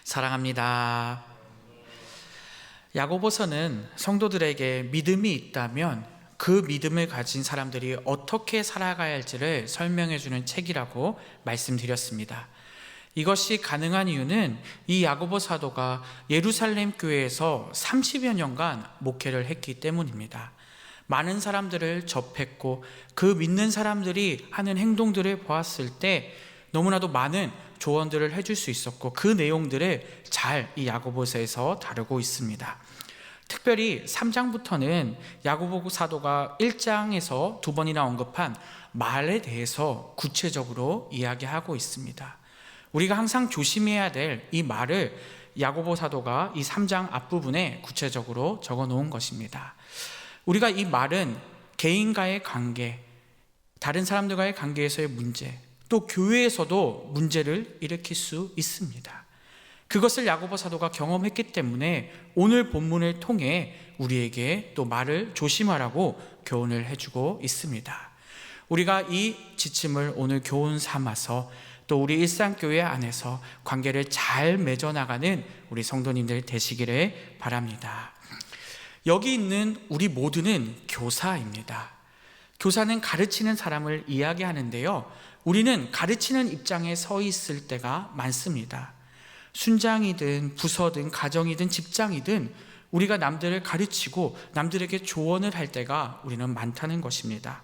사랑합니다. 야고보서는 성도들에게 믿음이 있다면 그 믿음을 가진 사람들이 어떻게 살아가야 할지를 설명해 주는 책이라고 말씀드렸습니다. 이것이 가능한 이유는 이 야고보 사도가 예루살렘 교회에서 30여 년간 목회를 했기 때문입니다. 많은 사람들을 접했고 그 믿는 사람들이 하는 행동들을 보았을 때 너무나도 많은 조언들을 해줄 수 있었고 그 내용들을 잘 이 야고보서에서 다루고 있습니다. 특별히 3장부터는 야고보 사도가 1장에서 2번이나 언급한 말에 대해서 구체적으로 이야기하고 있습니다. 우리가 항상 조심해야 될 이 말을 야고보 사도가 이 3장 앞부분에 구체적으로 적어 놓은 것입니다. 우리가 이 말은 개인과의 관계, 다른 사람들과의 관계에서의 문제, 또 교회에서도 문제를 일으킬 수 있습니다. 그것을 야고보 사도가 경험했기 때문에 오늘 본문을 통해 우리에게 또 말을 조심하라고 교훈을 해주고 있습니다. 우리가 이 지침을 오늘 교훈 삼아서 또 우리 일상교회 안에서 관계를 잘 맺어나가는 우리 성도님들 되시기를 바랍니다. 여기 있는 우리 모두는 교사입니다. 교사는 가르치는 사람을 이야기하는데요, 우리는 가르치는 입장에 서 있을 때가 많습니다. 순장이든 부서든 가정이든 직장이든 우리가 남들을 가르치고 남들에게 조언을 할 때가 우리는 많다는 것입니다.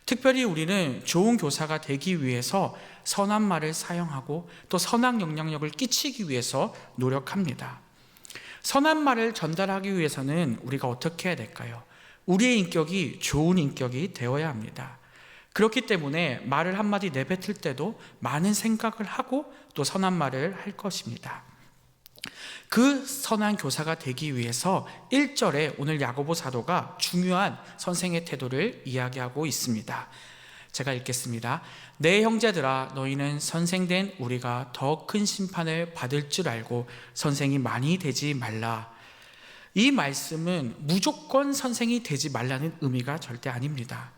특별히 우리는 좋은 교사가 되기 위해서 선한 말을 사용하고 또 선한 영향력을 끼치기 위해서 노력합니다. 선한 말을 전달하기 위해서는 우리가 어떻게 해야 될까요? 우리의 인격이 좋은 인격이 되어야 합니다. 그렇기 때문에 말을 한마디 내뱉을 때도 많은 생각을 하고 또 선한 말을 할 것입니다. 그 선한 교사가 되기 위해서 1절에 오늘 야고보 사도가 중요한 선생의 태도를 이야기하고 있습니다. 제가 읽겠습니다. 내 형제들아, 너희는 선생된 우리가 더 큰 심판을 받을 줄 알고 선생이 많이 되지 말라. 이 말씀은 무조건 선생이 되지 말라는 의미가 절대 아닙니다.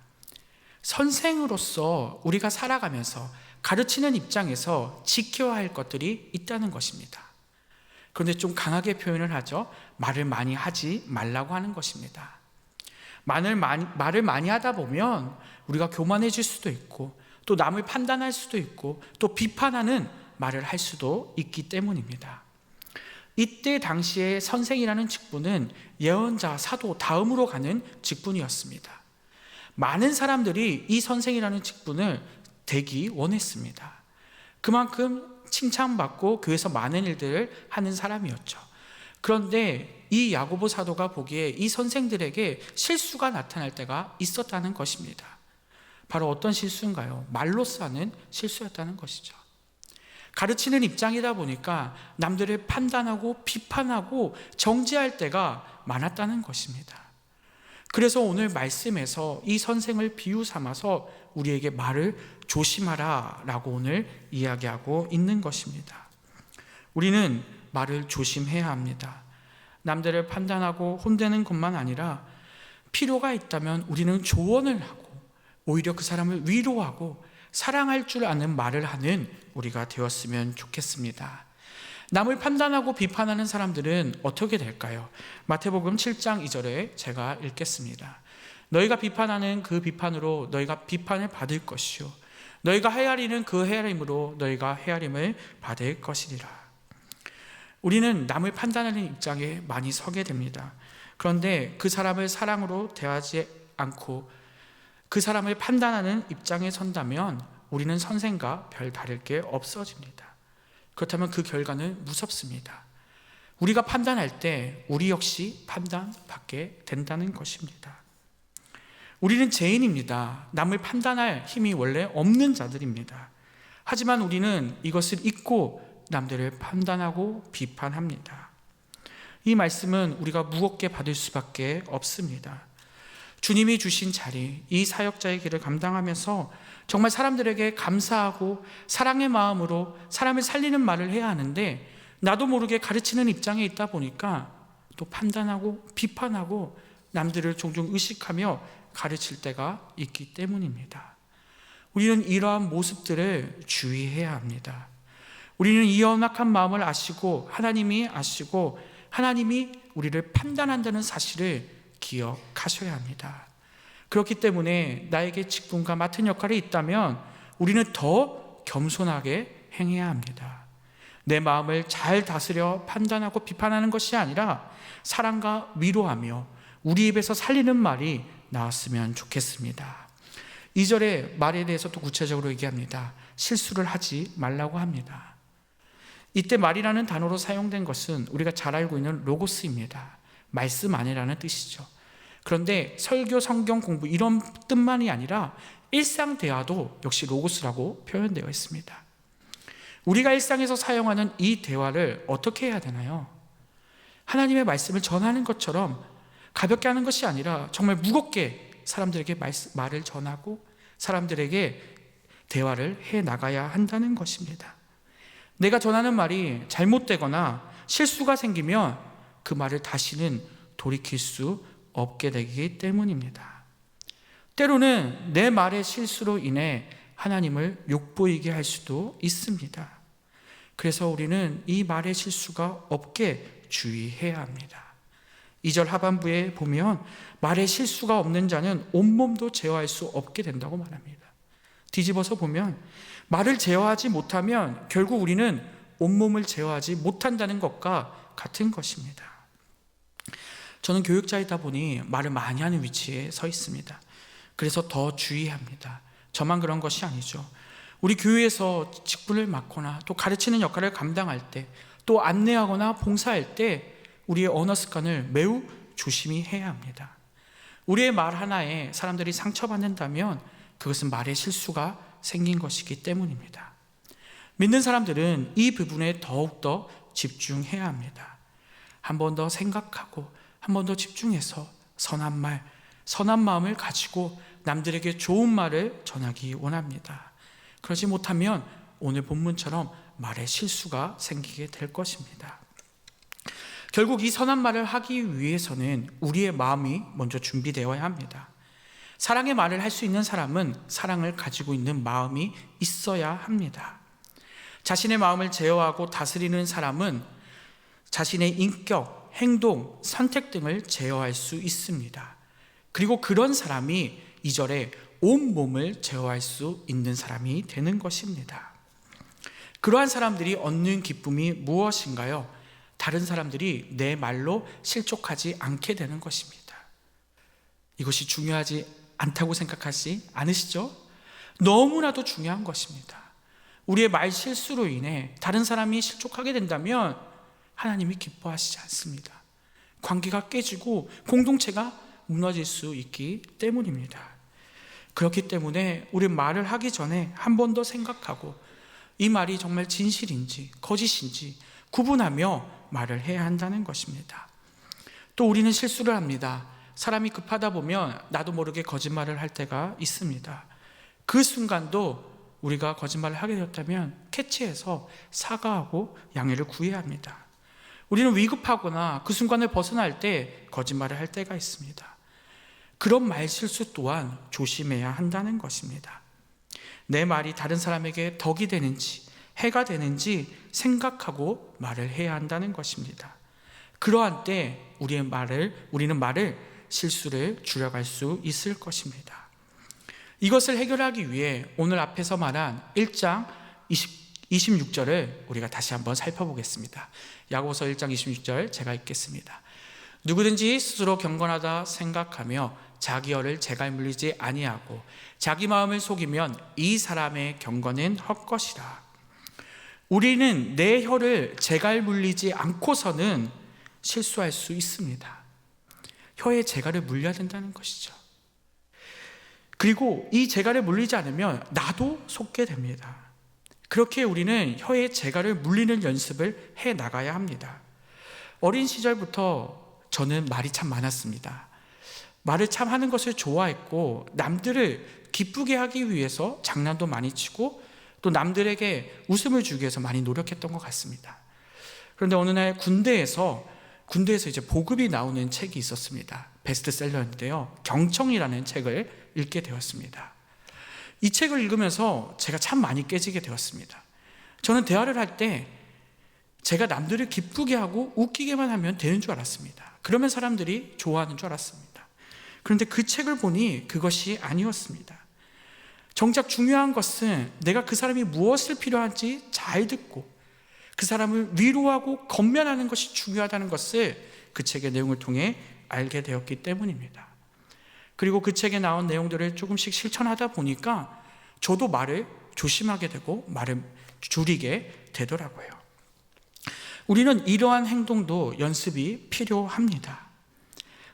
선생으로서 우리가 살아가면서 가르치는 입장에서 지켜야 할 것들이 있다는 것입니다. 그런데 좀 강하게 표현을 하죠. 말을 많이 하지 말라고 하는 것입니다. 말을 많이 하다 보면 우리가 교만해질 수도 있고 또 남을 판단할 수도 있고 또 비판하는 말을 할 수도 있기 때문입니다. 이때 당시에 선생이라는 직분은 예언자, 사도 다음으로 가는 직분이었습니다. 많은 사람들이 이 선생이라는 직분을 되기 원했습니다. 그만큼 칭찬받고 교회에서 많은 일들을 하는 사람이었죠. 그런데 이 야고보 사도가 보기에 이 선생들에게 실수가 나타날 때가 있었다는 것입니다. 바로 어떤 실수인가요? 말로써 하는 실수였다는 것이죠. 가르치는 입장이다 보니까 남들을 판단하고 비판하고 정죄할 때가 많았다는 것입니다. 그래서 오늘 말씀에서 이 선생을 비유 삼아서 우리에게 말을 조심하라 라고 오늘 이야기하고 있는 것입니다. 우리는 말을 조심해야 합니다. 남들을 판단하고 혼내는 것만 아니라 필요가 있다면 우리는 조언을 하고 오히려 그 사람을 위로하고 사랑할 줄 아는 말을 하는 우리가 되었으면 좋겠습니다. 남을 판단하고 비판하는 사람들은 어떻게 될까요? 마태복음 7장 2절에 제가 읽겠습니다. 너희가 비판하는 그 비판으로 너희가 비판을 받을 것이요 너희가 헤아리는 그 헤아림으로 너희가 헤아림을 받을 것이리라. 우리는 남을 판단하는 입장에 많이 서게 됩니다. 그런데 그 사람을 사랑으로 대하지 않고 그 사람을 판단하는 입장에 선다면 우리는 선생과 별 다를 게 없어집니다. 그렇다면 그 결과는 무섭습니다. 우리가 판단할 때 우리 역시 판단받게 된다는 것입니다. 우리는 죄인입니다. 남을 판단할 힘이 원래 없는 자들입니다. 하지만 우리는 이것을 잊고 남들을 판단하고 비판합니다. 이 말씀은 우리가 무겁게 받을 수밖에 없습니다. 주님이 주신 자리, 이 사역자의 길을 감당하면서 정말 사람들에게 감사하고 사랑의 마음으로 사람을 살리는 말을 해야 하는데 나도 모르게 가르치는 입장에 있다 보니까 또 판단하고 비판하고 남들을 종종 의식하며 가르칠 때가 있기 때문입니다. 우리는 이러한 모습들을 주의해야 합니다. 우리는 이 연약한 마음을 아시고 하나님이 아시고 하나님이 우리를 판단한다는 사실을 기억하셔야 합니다. 그렇기 때문에 나에게 직분과 맡은 역할이 있다면 우리는 더 겸손하게 행해야 합니다. 내 마음을 잘 다스려 판단하고 비판하는 것이 아니라 사랑과 위로하며 우리 입에서 살리는 말이 나왔으면 좋겠습니다. 2절의 말에 대해서 또 구체적으로 얘기합니다. 실수를 하지 말라고 합니다. 이때 말이라는 단어로 사용된 것은 우리가 잘 알고 있는 로고스입니다. 말씀 안이라는 뜻이죠. 그런데 설교, 성경 공부 이런 뜻만이 아니라 일상 대화도 역시 로고스라고 표현되어 있습니다. 우리가 일상에서 사용하는 이 대화를 어떻게 해야 되나요? 하나님의 말씀을 전하는 것처럼 가볍게 하는 것이 아니라 정말 무겁게 사람들에게 말을 전하고 사람들에게 대화를 해 나가야 한다는 것입니다. 내가 전하는 말이 잘못되거나 실수가 생기면 그 말을 다시는 돌이킬 수 없게 되기 때문입니다. 때로는 내 말의 실수로 인해 하나님을 욕보이게 할 수도 있습니다. 그래서 우리는 이 말의 실수가 없게 주의해야 합니다. 2절 하반부에 보면 말의 실수가 없는 자는 온몸도 제어할 수 없게 된다고 말합니다. 뒤집어서 보면 말을 제어하지 못하면 결국 우리는 온몸을 제어하지 못한다는 것과 같은 것입니다. 저는 교육자이다 보니 말을 많이 하는 위치에 서 있습니다. 그래서 더 주의합니다. 저만 그런 것이 아니죠. 우리 교회에서 직분을 맡거나 또 가르치는 역할을 감당할 때, 또 안내하거나 봉사할 때 우리의 언어 습관을 매우 조심히 해야 합니다. 우리의 말 하나에 사람들이 상처받는다면 그것은 말의 실수가 생긴 것이기 때문입니다. 믿는 사람들은 이 부분에 더욱더 집중해야 합니다. 한 번 더 생각하고 한 번 더 집중해서 선한 말, 선한 마음을 가지고 남들에게 좋은 말을 전하기 원합니다. 그러지 못하면 오늘 본문처럼 말에 실수가 생기게 될 것입니다. 결국 이 선한 말을 하기 위해서는 우리의 마음이 먼저 준비되어야 합니다. 사랑의 말을 할 수 있는 사람은 사랑을 가지고 있는 마음이 있어야 합니다. 자신의 마음을 제어하고 다스리는 사람은 자신의 인격, 행동, 선택 등을 제어할 수 있습니다. 그리고 그런 사람이 2절에 온 몸을 제어할 수 있는 사람이 되는 것입니다. 그러한 사람들이 얻는 기쁨이 무엇인가요? 다른 사람들이 내 말로 실족하지 않게 되는 것입니다. 이것이 중요하지 않다고 생각하지 않으시죠? 너무나도 중요한 것입니다. 우리의 말 실수로 인해 다른 사람이 실족하게 된다면 하나님이 기뻐하시지 않습니다. 관계가 깨지고 공동체가 무너질 수 있기 때문입니다. 그렇기 때문에 우리 말을 하기 전에 한 번 더 생각하고 이 말이 정말 진실인지 거짓인지 구분하며 말을 해야 한다는 것입니다. 또 우리는 실수를 합니다. 사람이 급하다 보면 나도 모르게 거짓말을 할 때가 있습니다. 그 순간도 우리가 거짓말을 하게 되었다면 캐치해서 사과하고 양해를 구해야 합니다. 우리는 위급하거나 그 순간을 벗어날 때 거짓말을 할 때가 있습니다. 그런 말 실수 또한 조심해야 한다는 것입니다. 내 말이 다른 사람에게 덕이 되는지 해가 되는지 생각하고 말을 해야 한다는 것입니다. 그러한 때 우리는 말을 실수를 줄여갈 수 있을 것입니다. 이것을 해결하기 위해 오늘 앞에서 말한 1장 26절을 우리가 다시 한번 살펴보겠습니다. 야고보서 1장 26절 제가 읽겠습니다. 누구든지 스스로 경건하다 생각하며 자기 혀를 재갈 물리지 아니하고 자기 마음을 속이면 이 사람의 경건은 헛것이라. 우리는 내 혀를 재갈 물리지 않고서는 실수할 수 있습니다. 혀에 재갈을 물려야 된다는 것이죠. 그리고 이 재갈을 물리지 않으면 나도 속게 됩니다. 그렇게 우리는 혀에 재갈을 물리는 연습을 해 나가야 합니다. 어린 시절부터 저는 말이 참 많았습니다. 말을 참 하는 것을 좋아했고 남들을 기쁘게 하기 위해서 장난도 많이 치고 또 남들에게 웃음을 주기 위해서 많이 노력했던 것 같습니다. 그런데 어느 날 군대에서 이제 보급이 나오는 책이 있었습니다. 베스트셀러인데요. 경청이라는 책을 읽게 되었습니다. 이 책을 읽으면서 제가 참 많이 깨지게 되었습니다. 저는 대화를 할 때 제가 남들을 기쁘게 하고 웃기게만 하면 되는 줄 알았습니다. 그러면 사람들이 좋아하는 줄 알았습니다. 그런데 그 책을 보니 그것이 아니었습니다. 정작 중요한 것은 내가 그 사람이 무엇을 필요한지 잘 듣고 그 사람을 위로하고 건면하는 것이 중요하다는 것을 그 책의 내용을 통해 알게 되었기 때문입니다. 그리고 그 책에 나온 내용들을 조금씩 실천하다 보니까 저도 말을 조심하게 되고 말을 줄이게 되더라고요. 우리는 이러한 행동도 연습이 필요합니다.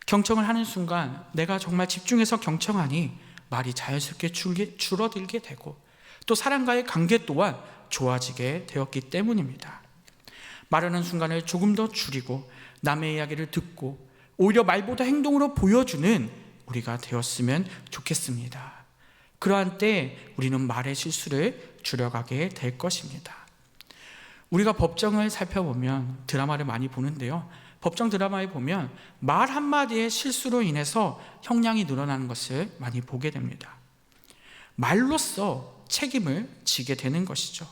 경청을 하는 순간 내가 정말 집중해서 경청하니 말이 자연스럽게 줄어들게 되고 또 사람과의 관계 또한 좋아지게 되었기 때문입니다. 말하는 순간을 조금 더 줄이고 남의 이야기를 듣고 오히려 말보다 행동으로 보여주는 우리가 되었으면 좋겠습니다. 그러한 때 우리는 말의 실수를 줄여가게 될 것입니다. 우리가 법정을 살펴보면 드라마를 많이 보는데요, 법정 드라마에 보면 말 한마디의 실수로 인해서 형량이 늘어나는 것을 많이 보게 됩니다. 말로써 책임을 지게 되는 것이죠.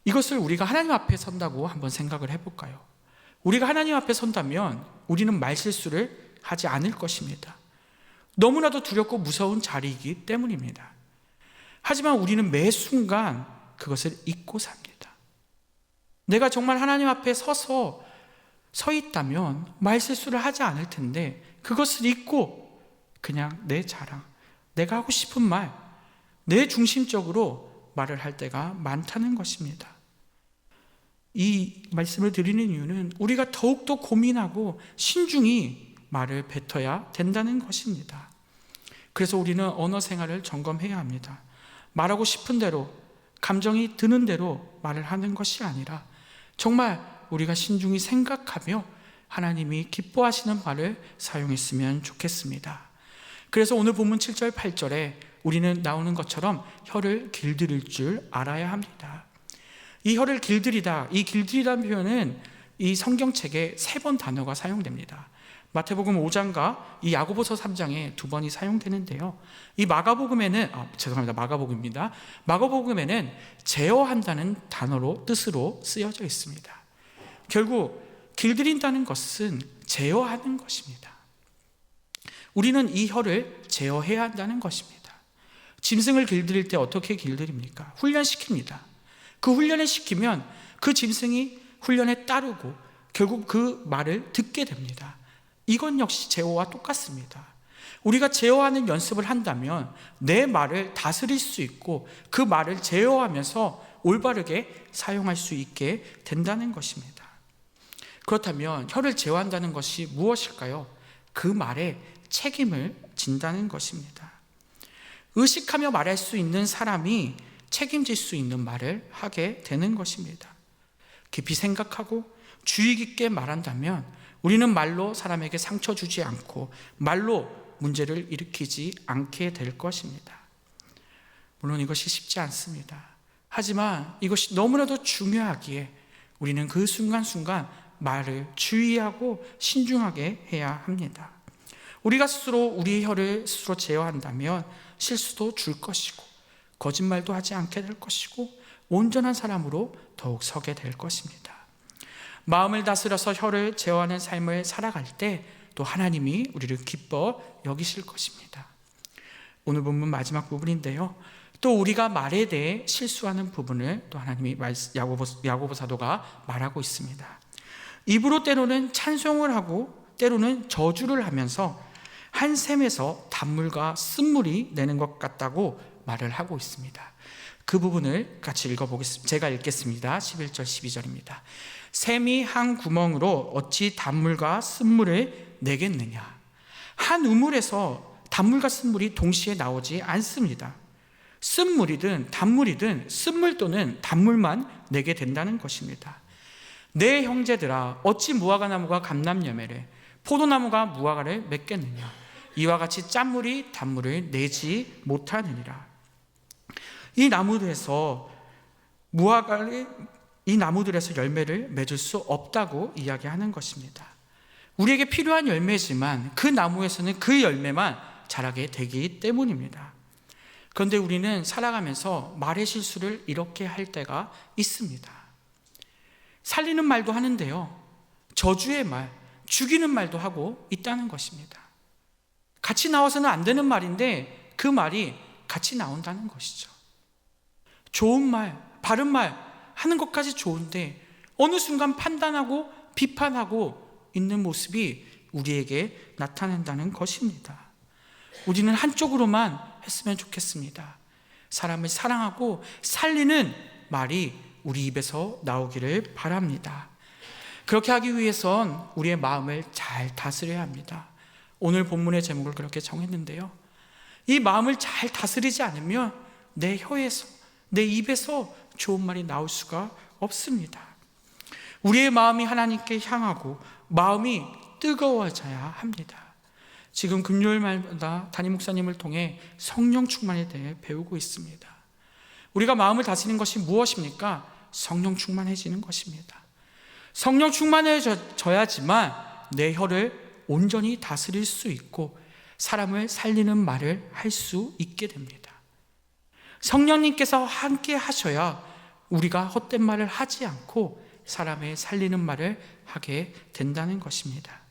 이것을 우리가 하나님 앞에 선다고 한번 생각을 해볼까요? 우리가 하나님 앞에 선다면 우리는 말실수를 하지 않을 것입니다. 너무나도 두렵고 무서운 자리이기 때문입니다. 하지만 우리는 매 순간 그것을 잊고 삽니다. 내가 정말 하나님 앞에 서 있다면 말실수를 하지 않을 텐데 그것을 잊고 그냥 내 자랑, 내가 하고 싶은 말, 내 중심적으로 말을 할 때가 많다는 것입니다. 이 말씀을 드리는 이유는 우리가 더욱더 고민하고 신중히 말을 뱉어야 된다는 것입니다. 그래서 우리는 언어 생활을 점검해야 합니다. 말하고 싶은 대로, 감정이 드는 대로 말을 하는 것이 아니라 정말 우리가 신중히 생각하며 하나님이 기뻐하시는 말을 사용했으면 좋겠습니다. 그래서 오늘 본문 7절 8절에 우리는 나오는 것처럼 혀를 길들일 줄 알아야 합니다. 이 혀를 길들이다, 이 길들이다는 표현은 이 성경책에 3번 단어가 사용됩니다. 마태복음 5장과 이 야고보서 3장에 2번이 사용되는데요, 이 마가복음입니다. 마가복음에는 제어한다는 뜻으로 쓰여져 있습니다. 결국 길들인다는 것은 제어하는 것입니다. 우리는 이 혀를 제어해야 한다는 것입니다. 짐승을 길들일 때 어떻게 길들입니까? 훈련시킵니다. 그 훈련을 시키면 그 짐승이 훈련에 따르고 결국 그 말을 듣게 됩니다. 이건 역시 제어와 똑같습니다. 우리가 제어하는 연습을 한다면 내 말을 다스릴 수 있고 그 말을 제어하면서 올바르게 사용할 수 있게 된다는 것입니다. 그렇다면 혀를 제어한다는 것이 무엇일까요? 그 말에 책임을 진다는 것입니다. 의식하며 말할 수 있는 사람이 책임질 수 있는 말을 하게 되는 것입니다. 깊이 생각하고 주의 깊게 말한다면 우리는 말로 사람에게 상처 주지 않고 말로 문제를 일으키지 않게 될 것입니다. 물론 이것이 쉽지 않습니다. 하지만 이것이 너무나도 중요하기에 우리는 그 순간순간 말을 주의하고 신중하게 해야 합니다. 우리가 스스로 우리의 혀를 스스로 제어한다면 실수도 줄 것이고 거짓말도 하지 않게 될 것이고 온전한 사람으로 더욱 서게 될 것입니다. 마음을 다스려서 혀를 제어하는 삶을 살아갈 때 또 하나님이 우리를 기뻐 여기실 것입니다. 오늘 본문 마지막 부분인데요, 또 우리가 말에 대해 실수하는 부분을 또 하나님이 야고보 사도가 말하고 있습니다. 입으로 때로는 찬송을 하고 때로는 저주를 하면서 한 샘에서 단물과 쓴물이 내는 것 같다고 말을 하고 있습니다. 그 부분을 같이 읽어보겠습니다. 제가 읽겠습니다. 11절 12절입니다. 샘이 한 구멍으로 어찌 단물과 쓴물을 내겠느냐. 한 우물에서 단물과 쓴물이 동시에 나오지 않습니다. 쓴물이든 단물이든 쓴물 또는 단물만 내게 된다는 것입니다. 내 형제들아, 어찌 무화과 나무가 감람열매를 포도나무가 무화과를 맺겠느냐. 이와 같이 짠물이 단물을 내지 못하느니라. 이 나무들에서 열매를 맺을 수 없다고 이야기하는 것입니다. 우리에게 필요한 열매지만 그 나무에서는 그 열매만 자라게 되기 때문입니다. 그런데 우리는 살아가면서 말의 실수를 이렇게 할 때가 있습니다. 살리는 말도 하는데요, 저주의 말, 죽이는 말도 하고 있다는 것입니다. 같이 나와서는 안 되는 말인데 그 말이 같이 나온다는 것이죠. 좋은 말, 바른 말 하는 것까지 좋은데 어느 순간 판단하고 비판하고 있는 모습이 우리에게 나타난다는 것입니다. 우리는 한쪽으로만 했으면 좋겠습니다. 사람을 사랑하고 살리는 말이 우리 입에서 나오기를 바랍니다. 그렇게 하기 위해선 우리의 마음을 잘 다스려야 합니다. 오늘 본문의 제목을 그렇게 정했는데요, 이 마음을 잘 다스리지 않으면 내 혀에서, 내 입에서 좋은 말이 나올 수가 없습니다. 우리의 마음이 하나님께 향하고 마음이 뜨거워져야 합니다. 지금 금요일마다 담임 목사님을 통해 성령 충만에 대해 배우고 있습니다. 우리가 마음을 다스리는 것이 무엇입니까? 성령 충만해지는 것입니다. 성령 충만해져야지만 내 혀를 온전히 다스릴 수 있고 사람을 살리는 말을 할 수 있게 됩니다. 성령님께서 함께 하셔야 우리가 헛된 말을 하지 않고 사람의 살리는 말을 하게 된다는 것입니다.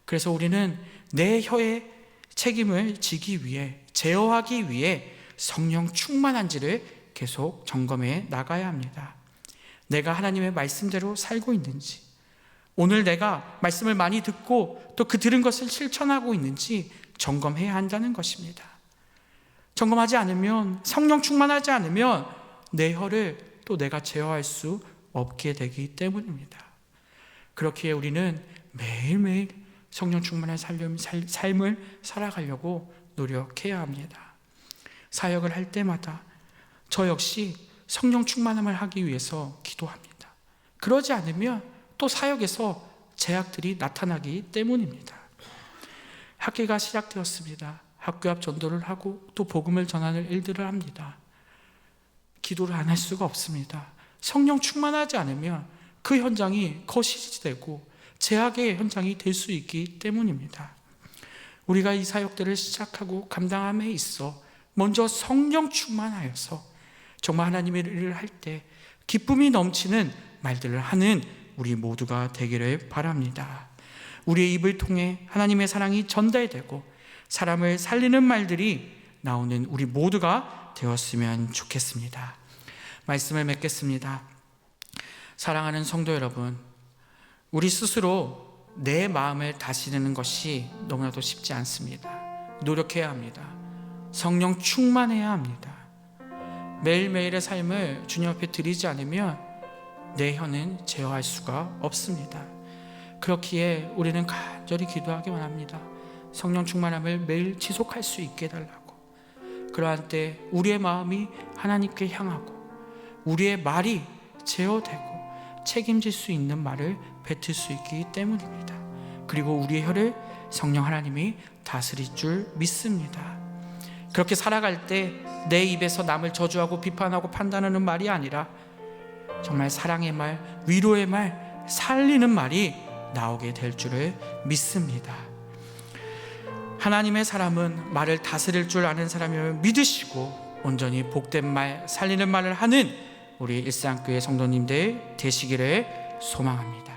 그래서 우리는 내 혀의 책임을 지기 위해, 제어하기 위해 성령 충만한지를 계속 점검해 나가야 합니다. 내가 하나님의 말씀대로 살고 있는지, 오늘 내가 말씀을 많이 듣고 또 그 들은 것을 실천하고 있는지 점검해야 한다는 것입니다. 점검하지 않으면, 성령 충만하지 않으면 내 혀를 또 내가 제어할 수 없게 되기 때문입니다. 그렇기에 우리는 매일매일 성령 충만한 삶을 살아가려고 노력해야 합니다. 사역을 할 때마다 저 역시 성령 충만함을 하기 위해서 기도합니다. 그러지 않으면 또 사역에서 제약들이 나타나기 때문입니다. 학기가 시작되었습니다. 학교 앞 전도를 하고 또 복음을 전하는 일들을 합니다. 기도를 안 할 수가 없습니다. 성령 충만하지 않으면 그 현장이 거시기되고 제약의 현장이 될 수 있기 때문입니다. 우리가 이 사역들을 시작하고 감당함에 있어 먼저 성령 충만하여서 정말 하나님의 일을 할 때 기쁨이 넘치는 말들을 하는 우리 모두가 되기를 바랍니다. 우리의 입을 통해 하나님의 사랑이 전달되고 사람을 살리는 말들이 나오는 우리 모두가 되었으면 좋겠습니다. 말씀을 맺겠습니다. 사랑하는 성도 여러분, 우리 스스로 내 마음을 다스리는 것이 너무나도 쉽지 않습니다. 노력해야 합니다. 성령 충만해야 합니다. 매일매일의 삶을 주님 앞에 드리지 않으면 내 혀는 제어할 수가 없습니다. 그렇기에 우리는 간절히 기도하기만 합니다. 성령 충만함을 매일 지속할 수 있게 해달라고. 그러한 때 우리의 마음이 하나님께 향하고 우리의 말이 제어되고 책임질 수 있는 말을 뱉을 수 있기 때문입니다. 그리고 우리의 혀를 성령 하나님이 다스릴 줄 믿습니다. 그렇게 살아갈 때 내 입에서 남을 저주하고 비판하고 판단하는 말이 아니라 정말 사랑의 말, 위로의 말, 살리는 말이 나오게 될 줄을 믿습니다. 하나님의 사람은 말을 다스릴 줄 아는 사람임을 믿으시고 온전히 복된 말, 살리는 말을 하는 우리 일상교회 성도님들 되시기를 소망합니다.